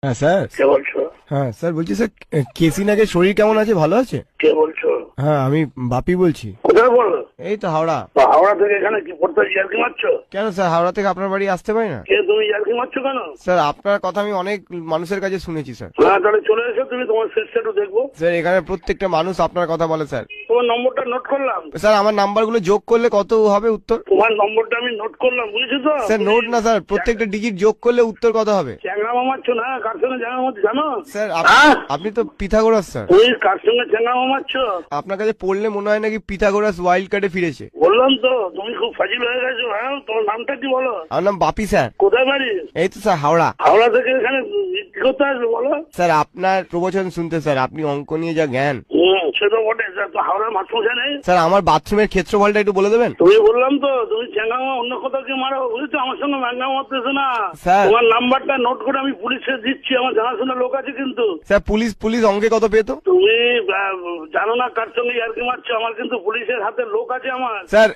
হ্যাঁ স্যার। কে বলছো? হ্যাঁ স্যার, বলছি স্যার কেসি নাগের শরীর কেমন আছে, ভালো আছে? কে বলছো? হ্যাঁ আমি বাপি বলছি। কোথায় বলো? এই তো হাওড়া। তো হাওড়া থেকে এখানে কি পড়তে ইয়ার্কি মারছো? কেন স্যার, হাওড়া থেকে আপনার বাড়ি আসতে পারি না? কে তুমি ইয়ার্কি মারছো কেন? স্যার আপনার কথা আমি অনেক মানুষের কাছে শুনেছি স্যার। হ্যাঁ তাহলে চলে এসো, তুমি তোমার শেষটা একটু দেখবো। স্যার এখানে প্রত্যেকটা মানুষ আপনার কথা বলে স্যার। তোমার নম্বরটা নোট করলাম। স্যার আমার নাম্বারগুলো যোগ করলে কত হবে উত্তর? তোমার নম্বরটা আমি নোট করলাম, বুঝেছো তো? স্যার নোট না স্যার, প্রত্যেকটা ডিজিট যোগ করলে উত্তর কত হবে? চ্যাংড়া মারছো না, কার সঙ্গে চ্যাংড়া মারছো জানো? স্যার হ্যাঁ? আপনি তো পিথাগোরাস স্যার। তুমি কার সঙ্গে চ্যাংড়া মারছো? আপনার কাছে পড়লে মনে হয় নাকি পিথাগোরাস ওয়াইল্ড কার্ডে ফিরেছে। বললাম তো তুমি খুব ফাজিল হয়ে গেছো। হ্যাঁ তোমার নামটা কি বলো? আমার নাম বাপি স্যার। কোথায় বাড়ি? এই তো স্যার হাওড়া। হাওড়া থেকে এখানে কি করতে আসবে বলো? স্যার আপনার প্রবচন শুনতে স্যার, আপনি অঙ্ক নিয়ে যা জ্ঞান। সে তো বটে, তো হাওড়ার মাস্টারমশাই নেই? স্যার আমার বাথরুমের ক্ষেত্রফলটা একটু বলে দেবেন? তুমি বললাম তো তুমি চ্যাংড়া অন্য কোথাও কি মারো, বুঝেছো? আমার সঙ্গে ম্যাঙ্গা মারতেছো না। স্যার। তোমার নাম্বারটা নোট করে আমি পুলিশে দিচ্ছি, আমার জানাশোনা লোক আছে কিন্তু। স্যার পুলিশ অঙ্কে কত পেতো? তুমি জানো না কার সঙ্গে ইয়ার্কি মারছো, আমার কিন্তু পুলিশের হাতে লোক আছে আমার। স্যার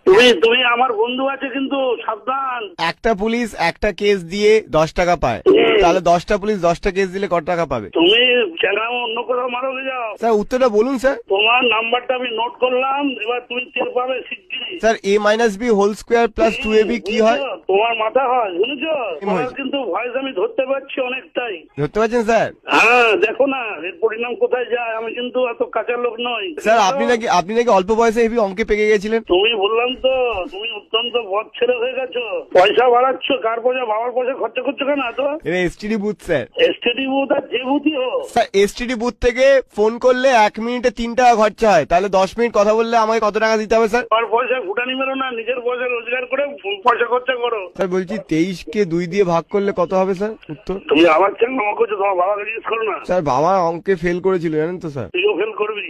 তুমি আমার বন্ধু আছে কিন্তু, সাবধান। একটা পুলিশ একটা কেস দিয়ে 10 টাকা পায়, তাহলে 10টা পুলিশ 10টা কেস দিলে কত টাকা পাবে? তুমি চ্যাংড়া অন্য কোথাও মারো যাও। স্যার উত্তরটা বলুন স্যার। তোমার নাম্বারটা আমি নোট করলাম, এবার তুমি টের পাবে শিগগিরই। Sir a minus B whole square plus 2ab কি হয়? বুঝেছো? তোমার মাথা হয়, বুঝেছো? তোমার হয়েছে? কিন্তু ভয়েস আমি ধরতে পারছি অনেকটাই। ধরতে পারছেন স্যার? হ্যাঁ দেখো না এর পরিণাম কোথায় যায়, আমি কিন্তু এত কাঁচা লোক নই। স্যার আপনি নাকি অল্প বয়সে হেভি অঙ্কে পেকে গেছিলেন। তুমি বললাম তো তুমি অত্যন্ত বদ ছেলে হয়ে গেছো। পয়সা বাড়াচ্ছ, কার পয়সা? বাবার পয়সা খরচা করছো কেন এত? এটা STD booth sir. STD booth আর যে বুথই হোক। স্যার এসটিডি বুথ থেকে ফোন করলে 1 মিনিটে 3 টাকা খরচা হয়, তাহলে 10 মিনিট কথা বললে আমাকে কত টাকা দিতে হবে স্যার? আর পয়সা ফুটানি মেরো না, নিজের পয়সা রোজগার করে পয়সা খরচা করো। স্যার বলছি 23 কে 2 দিয়ে ভাগ করলে কত হবে স্যার উত্তর? তুমি আবার চ্যাংড়া করছো, তোমার বাবাকে জিজ্ঞেস করো না। স্যার বাবা অঙ্কে ফেল করেছিল জানেন তো স্যার। তুইও ফেল করবি।